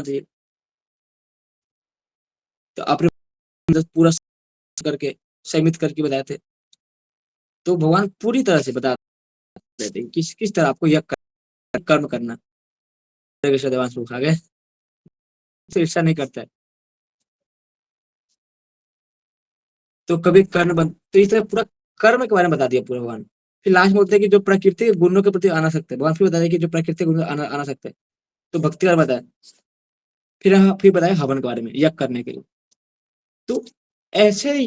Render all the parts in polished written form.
चाहिए। तो आपने पूरा करके सीमित करके बताए थे। तो भगवान पूरी तरह से बता देते हैं किस किस तरह आपको यह कर्म करना। देवांश लोग आ गए तो ईर्षा नहीं करता है। तो कभी कर्ण बन, तो इस तरह पूरा कर्म के बारे में बता दिया पूरा भगवान। फिर लास्ट में बोलते हैं कि जो प्रकृति गुणों के प्रति आना सकते हैं, भगवान फिर बताया कि जो प्रकृति गुण आना सकते हैं। तो भक्ति का बताया। फिर बताया हवन के बारे में यज्ञ करने के लिए। तो ऐसे ही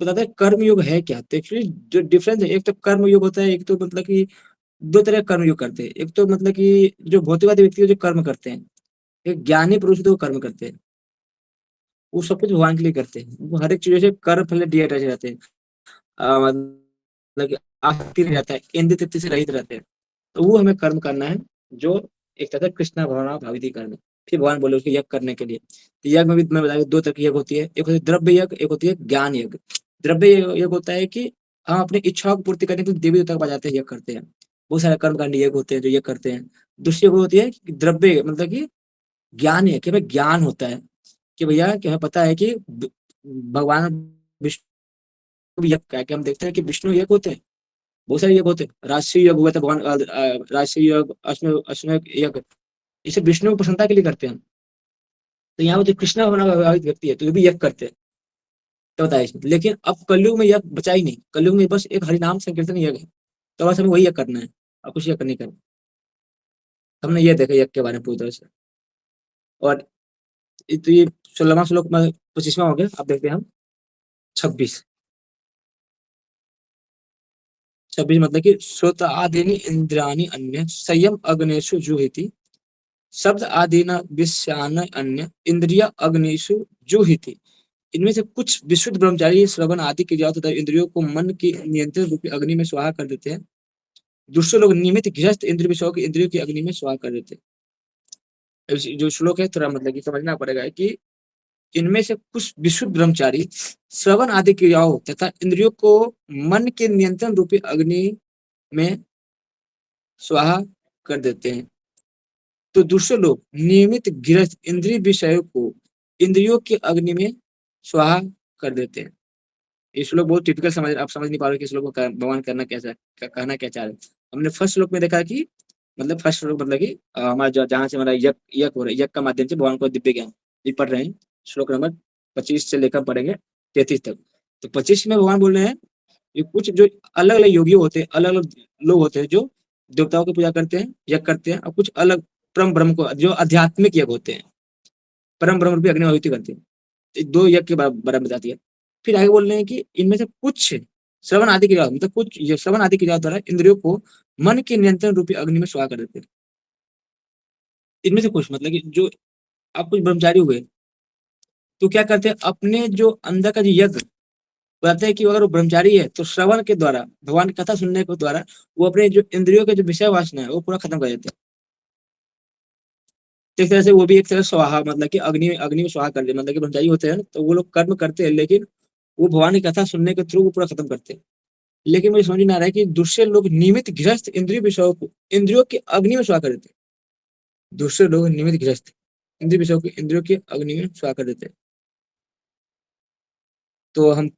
बताते हैं कर्म योग है क्या। तो एक्चुअली जो डिफरेंस है, एक तो कर्म योग होता है, एक तो मतलब कि दो तरह का कर्म योग करते हैं। एक तो मतलब कि जो भौतिकवादी व्यक्ति जो कर्म करते हैं, एक ज्ञानी पुरुष तो कर्म करते हैं, वो सब कुछ भगवान के लिए करते हैं। वो हर एक चीजों से कर्म फल दिए रहते हैं। मतलब कि आसक्ति नहीं रहता है, इंद्रिय तृप्ति से रहित रहते हैं। तो वो हमें कर्म करना है, जो एक तरह से कृष्णा भवना भावित कर्म है। फिर भगवान बोले उसको यज्ञ करने के लिए। तो यज्ञ में भी मैं बताया दो तरह की यज्ञ होती है, एक होती है द्रव्य यज्ञ, एक होती है ज्ञान यज्ञ। द्रव्य यज्ञ होता है कि हम अपनी इच्छाओं को पूर्ति करने के लिए देवी देवता को बजाते हैं, यज्ञ करते हैं। बहुत सारे कर्मकांडी यज्ञ होते हैं जो यज्ञ करते हैं। दूसरी यज्ञ होती है द्रव्य, मतलब कि ज्ञान है कि हमें ज्ञान होता है कि भैया कि हमें पता है कि भगवान विष्णु भी यज्ञ का है, कि हम देखते हैं कि विष्णु यज्ञ होते हैं, बहुत सारे यज्ञ होते हैं। राष्ट्रीय यज्ञ हुआ था भगवान, राष्ट्रीय यज्ञ, अश्वमेध यज्ञ, इसे विष्णु की प्रसन्नता के लिए करते हैं। तो यहाँ पर जो कृष्णा होना विवाहित व्यक्ति है तो ये भी यज्ञ करते हैं। तो बताया इसमें, लेकिन अब कलयुग में यज्ञ बचा ही नहीं। कलयुग में बस एक हरिनाम संकीर्तन यज्ञ है। तो बस हमें वही यज्ञ करना है और कुछ यज्ञ नहीं करना। हमने ये देखा यज्ञ के बारे में पूरी तरह से। और तो ये 16वां श्लोक में 25वां हो गया। अब देखते हैं हम 26। 26 मतलब कि श्रोत आदीनि इंद्रियाणि अन्य संयम अग्नेषु जुहिति, शब्द आदीना विषयान अन्य इंद्रिय अग्निषु जुहिति। इनमें से कुछ विशुद्ध ब्रह्मचारी श्रवण आदि क्रियाओं तथा इंद्रियों को मन की नियंत्रण रूपी अग्नि में स्वाहा कर देते हैं। दूसरे लोग नियमित गृहस्थ इंद्रिय विषयों की इंद्रियों की अग्नि में स्वाहा कर देते हैं। जो श्लोक है थोड़ा मतलब कि समझना पड़ेगा कि इनमें से कुछ विशुद्ध ब्रह्मचारी श्रवण आदि क्रियाओं तथा इंद्रियों को मन के नियंत्रण रूपी अग्नि में स्वाहा कर देते हैं। तो दूसरे लोग नियमित गृहस्थ इंद्रिय विषयों को इंद्रियों की अग्नि में स्वाहा कर देते हैं। ये श्लोक बहुत टिपिकल समझ, आप समझ नहीं पा रहे कि श्लोक को भगवान करना कैसा है, कहना क्या चाह रहे हैं। हमने फर्स्ट श्लोक में देखा कि मतलब फर्स्ट श्लोक मतलब कि हमारा जहाँ से हमारा यज्ञ यज्ञ हो रहा है, यज्ञ का माध्यम से भगवान को दिव्य ज्ञान ये पढ़ रहे हैं। श्लोक नंबर 25 से लेकर पढ़ेंगे 33 तक। तो 25 में भगवान बोल रहे हैं ये कुछ जो अलग अलग योगी होते हैं, अलग अलग लोग होते हैं जो देवताओं की पूजा करते हैं, यज्ञ करते हैं, और कुछ अलग परम ब्रह्म को जो आध्यात्मिक यज्ञ होते हैं, परम ब्रह्म रूपी अग्नि करते हैं। दो यज्ञ के बारे में बता दिया। फिर आगे बोल रहे हैं कि इनमें से कुछ श्रवण आदि क्रिया, मतलब कुछ ये श्रवण आदि क्रिया द्वारा इंद्रियों को मन के नियंत्रण रूपी अग्नि में स्वाहा कर देते हैं। इनमें से कुछ मतलब कि जो आप कुछ ब्रह्मचारी हुए तो क्या करते हैं, अपने जो अंदर का जो यज्ञ बताते हैं कि अगर वो ब्रह्मचारी है तो श्रवण के द्वारा, भगवान की कथा सुनने के द्वारा वो अपने जो इंद्रियों के जो विषय वासना है वो पूरा खत्म कर देते हैं। तो एक तरह से वो भी एक तरह स्वाहा, मतलब कि अग्नि में स्वाहा कर दे, मतलब कि ब्रह्मचारी होते हैं तो वो लोग कर्म करते हैं, लेकिन वो भगवान की कथा सुनने के थ्रू वो पूरा खत्म करते हैं। लेकिन मुझे समझ में आ रहा है कि दूसरे लोग नियमित गृहस्थ इंद्रिय विषयों को इंद्रियों की अग्नि में स्वाहा कर देते हैं। दूसरे लोग नियमित गृहस्थ इंद्रिय विषयों को इंद्रियों की अग्नि में स्वाहा कर देते हैं। तो हम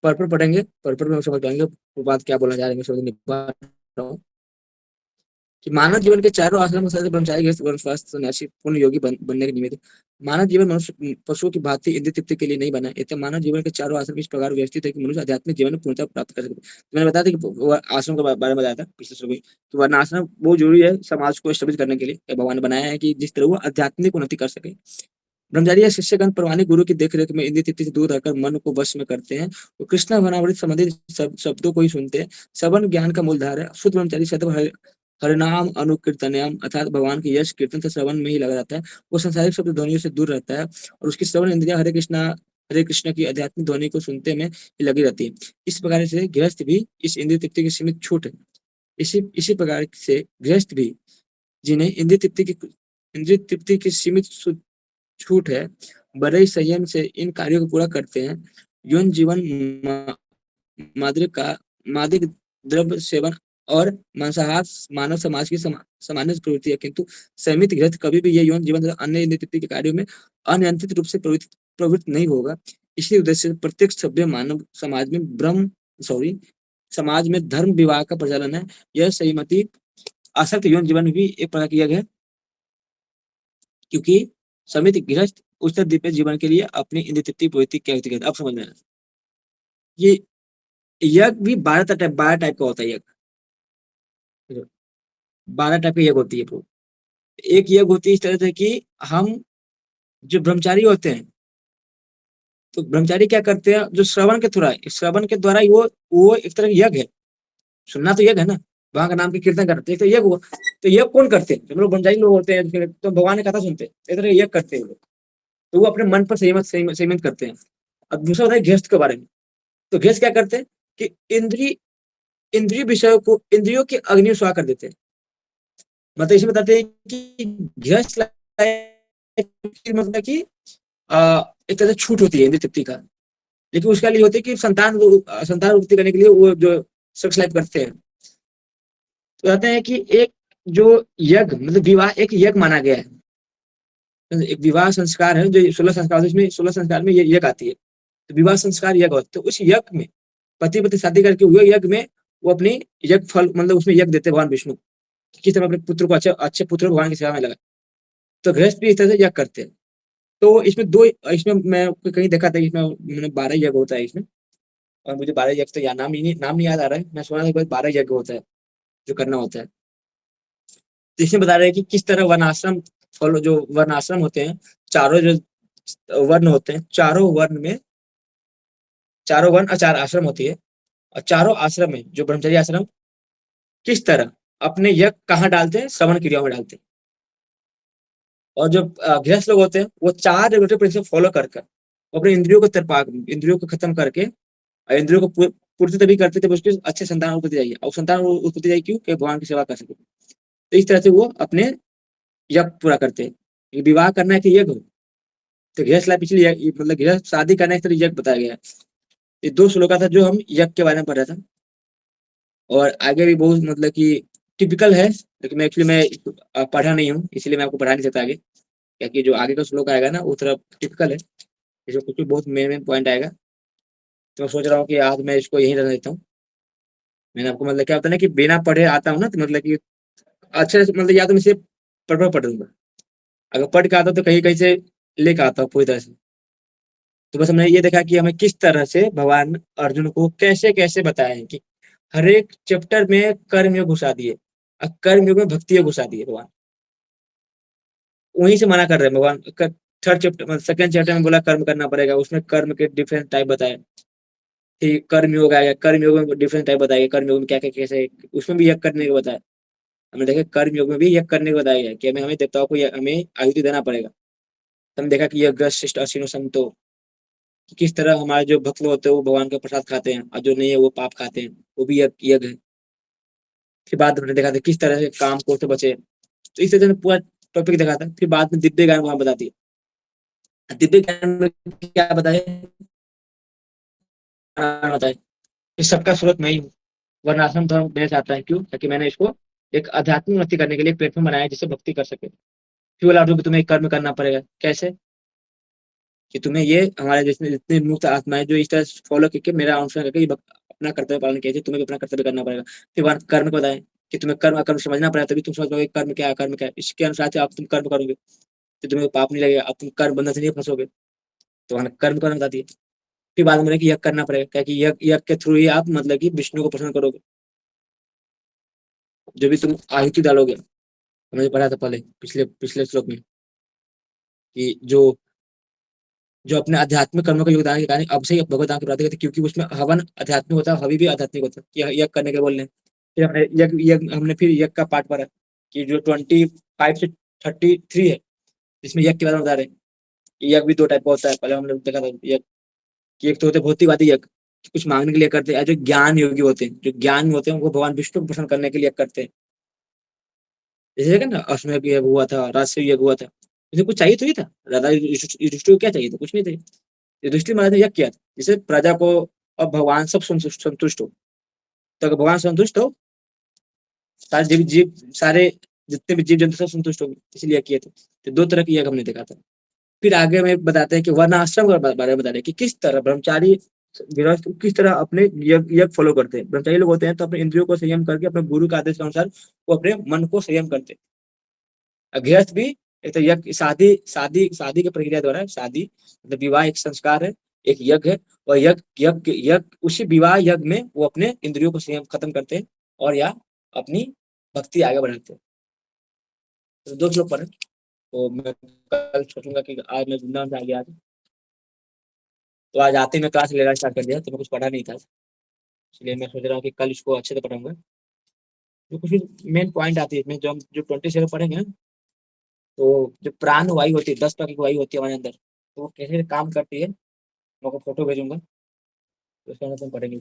पर्पल पढ़ेंगे, पर्पल में हम समझ पाएंगे वो बात क्या बोलना चाह रहे हैं, समझ नहीं पा रहा हूँ। कि मानव जीवन के चारों आश्रम ब्रह्मचारी गृहस्थ वर्ण स्वास्थ्य सन्यासी पूर्ण योगी बनने के निमित्त। मानव जीवन मनुष्य पशुओं की भांति इंद्रिय तृप्ति के लिए नहीं बना। इसलिए मानव जीवन के चारों आश्रम इस प्रकार व्यवस्थित है कि मनुष्य आध्यात्मिक जीवन में पूर्णता प्राप्त कर सके। तो मैंने बताया था कि आश्रम के बारे में बताया था पिछले श्लोक में कि वर्ण आश्रम बहुत जरूरी है समाज को स्टेब्लिश करने के लिए। भगवान ने बनाया है कि जिस तरह वो आध्यात्मिक उन्नति कर सके। ब्रह्मचारी या शिष्यगण परवानी गुरु की देखरेख में इंद्रिय तृप्ति से दूर रहकर मन को वश में करते हैं। वो कृष्ण भनावृत संबंधित शब्दों को ही सुनते हैं। श्रवण ज्ञान का मूलधार है। शुद्ध ब्रह्मचारी सदैव हरिनाम अनुकीर्तनयाम अर्थात भगवान के यश कीर्तन से श्रवण में ही लगा रहता है। वो संसारिक शब्द ध्वनियों से दूर रहता है और उसकी श्रवण इंद्रिया हरे कृष्ण की आध्यात्मिक ध्वनि को सुनते में ही लगी रहती है। इस प्रकार से गृहस्थ भी इस इंद्रिय तृप्ति की सीमित छूट है। इसी प्रकार से गृहस्थ भी जिन्हें इंद्रिय तृप्ति की सीमित छूट है, बड़े संयम से इन कार्यों को पूरा करते हैं। यौन जीवन मादक द्रव्य सेवन और मांसाहार मानव समाज की सामान्य प्रवृत्ति है, किंतु संयमित गृहस्थ कभी भी ये यौन जीवन तथा अन्य नेतृत्व के कार्यों में अनियंत्रित रूप से प्रवृत्त नहीं होगा। इसी उद्देश्य से प्रत्येक सभ्य मानव समाज में समाज में धर्म विवाह का प्रचलन है। यह सहमति आसक्त यौन जीवन भी एक प्रकार किया गया, क्योंकि समित गृहस्थ उच्चतर दिव्य जीवन के लिए अपनी इंद्रिय तृप्ति प्रवृत्ति क्या होती है, अब समझ में आया। ये यज्ञ भी 12 टाइप का होता है। यज्ञ 12 टाइप की यज्ञ होती है ब्रो। एक यज्ञ होती है इस तरह से कि हम जो ब्रह्मचारी होते हैं, तो ब्रह्मचारी क्या करते हैं, जो श्रवण के द्वारा ही वो एक तरह यज्ञ है। सुनना तो यज्ञ है ना, भगवान का नाम की कीर्तन करते हैं, तो यज्ञ हुआ। तो यज्ञ कौन करते हैं, जो लोग ब्रह्मचारी लोग होते हैं, तो भगवान की कथा सुनते हैं, इस तरह यज्ञ करते हैं। तो वो अपने मन पर संयमित करते हैं। अब दूसरा होता है गृहस्थ के बारे में। तो गृहस्थ क्या करते हैं कि इंद्रिय विषयों को इंद्रियों के अग्नि स्वाह कर देते हैं। मतलब इसमें बताते हैं कि गृहस्थ मतलब कि एक तरह से छूट होती है इंद्रिय तृप्ति का, लेकिन उसका लिए होती है कि संतान उत्पत्ति करने के लिए वो जो सेक्स लाइफ करते हैं। तो कहते हैं कि एक जो यज्ञ मतलब विवाह एक यज्ञ माना गया है। एक विवाह संस्कार है जो 16 संस्कार, इसमें 16 संस्कार में ये यज्ञ आती है। तो विवाह संस्कार यज्ञ होता है। तो उस यज्ञ में पति पत्नी शादी करके हुए यज्ञ में वो अपनी यज्ञ फल मतलब उसमें यज्ञ देते भगवान विष्णु, किस तरह अपने पुत्र को अच्छे पुत्र भगवान की सेवा में लगा। तो गृहस्थ भी इस तरह से यज्ञ करते हैं। तो इसमें मैं कहीं देखा था, इसमें मैंने 12 यज्ञ होता है इसमें, और मुझे 12 यज्ञ तो नाम नहीं याद आ रहा है। मैं सुना था 12 यज्ञ होता है जो करना होता है। तो इसमें बता रहे हैं कि किस तरह वर्णाश्रम फॉलो, जो वर्णाश्रम होते हैं, चारों जो वर्ण होते हैं, चारों वर्ण और 4 आश्रम होती है। और चारों आश्रम में जो ब्रह्मचर्य आश्रम किस तरह अपने यज्ञ कहाँ डालते हैं, श्रवण क्रियाओं में डालते हैं। और जो गृहस्थ लोग होते हैं वो 4 रेगुलेटरी प्रिंसिपल फॉलो कर वो अपने इंद्रियों को खत्म करके, और इंद्रियों को पूर्ति तभी करते थे उसके अच्छे संतान उत्पत्ति जाएगी, और संतान उत्पत्ति जाएगी क्यों, कि भगवान की सेवा कर सके। तो इस तरह से वो अपने यज्ञ पूरा करते हैं। विवाह करना है कि यज्ञ हो, तो गृहस्थ लाइफ इसलिए मतलब गृहस्थ शादी करना एक तरह यज्ञ बताया गया है। ये 2 श्लोका था जो हम यज्ञ के बारे में पढ़ रहा था। और आगे भी बहुत मतलब कि टिपिकल है, लेकिन मैं पढ़ा नहीं हूँ, इसलिए मैं आपको पढ़ा नहीं सकता आगे, क्योंकि जो आगे का श्लोक आएगा ना वो थोड़ा टिपिकल है, इसमें कुछ बहुत मेन पॉइंट आएगा। तो मैं सोच रहा हूँ कि आज मैं इसको यहीं रख देता हूँ। मैंने आपको मतलब क्या होता है ना कि बिना पढ़े आता हूँ ना, तो मतलब कि अच्छे से मतलब या तो मैं इसे पढ़ दूंगा, अगर पढ़ के आता हूँ तो कहीं कहीं से लेकर आता हूँ पूरी तरह से। तो बस हमने ये देखा कि हमें किस तरह से भगवान अर्जुन को कैसे कैसे बताया है कि हर एक चैप्टर में कर्म योग घुसा दिए, और कर्म योग में भक्ति योग घुसा दिए भगवान। वहीं से मना कर रहे हैं भगवान। 3rd चैप्टर मतलब 2nd चैप्टर में बोला कर्म करना पड़ेगा, उसमें कर्म के डिफरेंट टाइप बताए। फिर कर्म योग आएगा, कर्म योग में डिफरेंट टाइप बताएगा, कर्म योग में क्या क्या कैसे, उसमें भी यज्ञ करने को बताया। हमने देखा कर्म योग में भी यज्ञ करने को बताया गया कि हमें देवताओं को हमें आहुति देना पड़ेगा। तो हमने देखा कि यज्ञ श्रेष्ठ असीनो संतो, कि किस तरह हमारे जो भक्त लोग होते हैं वो भगवान का प्रसाद खाते हैं, और जो नहीं है वो पाप खाते हैं, वो भी यज्ञ है। फिर बाद में हमने देखा था किस तरह से काम को से बचे। तो इस तरह से पूरा टॉपिक देखा था। फिर बाद में दिव्य ज्ञान वहां बताती है। दिव्य ज्ञान में क्या बताए कि सबका स्रोत मैं ही हूँ, वर्णाश्रम धर्म मेरे साथ है। क्यों, ताकि मैंने इसको एक आध्यात्मिक उन्नति करने के लिए प्लेटफॉर्म बनाया जिससे भक्ति कर सके। फिर बोला अर्जुन को तुम्हें एक कर्म करना पड़ेगा। कैसे, कि तुम्हें ये हमारे जितने जितने मुक्त आत्माएं जो इस तरह फॉलो करके मेरा अनुसरण करके अपना कर्तव्य पालन किया, तुम्हें भी अपना कर्तव्य करना पड़ेगा। फिर वहां कर्म को बताएं कि तुम्हें कर्म अकर्म समझना पड़ेगा, तभी तुम समझ पाओगे कर्म क्या है कर्म क्या है। इसके अनुसार से आप तुम कर्म करोगे तो तुम्हें पाप नहीं लगेगा, अब तुम कर्म बंधन से नहीं फंसोगे। तो वहां कर्म करना बता दिए। फिर बाद में कि यज्ञ करना पड़ेगा, क्या कि यज्ञ के थ्रू ही आप मतलब कि विष्णु को प्रसन्न करोगे। जो भी तुम आहुति डालोगे, हमने पढ़ा था पहले पिछले पिछले श्लोक में, कि जो जो अपने आध्यात्मिक कर्मों का योगदान के कारण अब से ही भगवत धाम की प्राप्ति करते, क्योंकि उसमें हवन आध्यात्मिक होता है, हवि भी आध्यात्मिक होता है। यज्ञ करने के बोल रहे हैं। फिर हमने फिर यज्ञ का पाठ पढ़ा कि जो 25 से 33 है, इसमें यज्ञ के बारे में बता रहे हैं। यज्ञ भी 2 टाइप का होता है। पहले हमने देखा था यज्ञ कि एक तो होते भौतिकवादी यज्ञ, कुछ मांगने के लिए करते हैं। जो ज्ञान योगी होते हैं, जो ज्ञान होते हैं, उनको भगवान विष्णु को प्रसन्न करने के लिए करते हैं। जैसे देखा ना अश्वमेध यज्ञ हुआ था, राजसूय यज्ञ हुआ था, इसे कुछ चाहिए तो ही था। राधा युधिष्ठिर को क्या चाहिए था, कुछ नहीं थे। युधिष्ठिर महाराज ने यज्ञ किया था जिससे प्रजा को और भगवान सब संतुष्ट हो। तो अगर भगवान संतुष्ट हो सारे जीव सारे जितने भी जीव जंतु सब संतुष्ट हो गए, इसलिए किए थे। तो 2 तरह की यज्ञ हमने देखा था। फिर आगे हमें बताते हैं कि वर्णाश्रम के बारे में बता रहे हैं कि किस तरह ब्रह्मचारी गृहस्थ किस तरह अपने यज्ञ फॉलो करते हैं। ब्रह्मचारी लोग होते हैं तो अपने इंद्रियों को संयम करके अपने गुरु के आदेश के अनुसार वो अपने मन को संयम करते हैं। गृहस्थ भी एक तो यज्ञ शादी शादी शादी की प्रक्रिया द्वारा, शादी मतलब विवाह एक संस्कार है, एक यज्ञ है, और यज्ञ यज्ञ यज्ञ उसी विवाह यज्ञ में वो अपने इंद्रियों को संयम खत्म करते हैं और या अपनी भक्ति आगे बढ़ाते हैं। तो 2 श्लोक पढ़े। तो मैं कल सोचूंगा कि आज मैं वृंदावन से आ गया था, तो आज आते ही मैं क्लास लेना स्टार्ट कर दिया, तो मैं कुछ पढ़ा नहीं था, इसलिए मैं सोच रहा हूँ कि कल इसको अच्छे से पढ़ाऊंगा। जो कुछ मेन पॉइंट आती है इसमें, जो 27 पढ़ेंगे ना, तो जो प्राण वायु होती है, 10 प्रकार की वायु होती है हमारे अंदर, तो वो कैसे काम करती है मैं आपको फोटो भेजूंगा, तो उसके अंदर तुम पढ़ेंगे।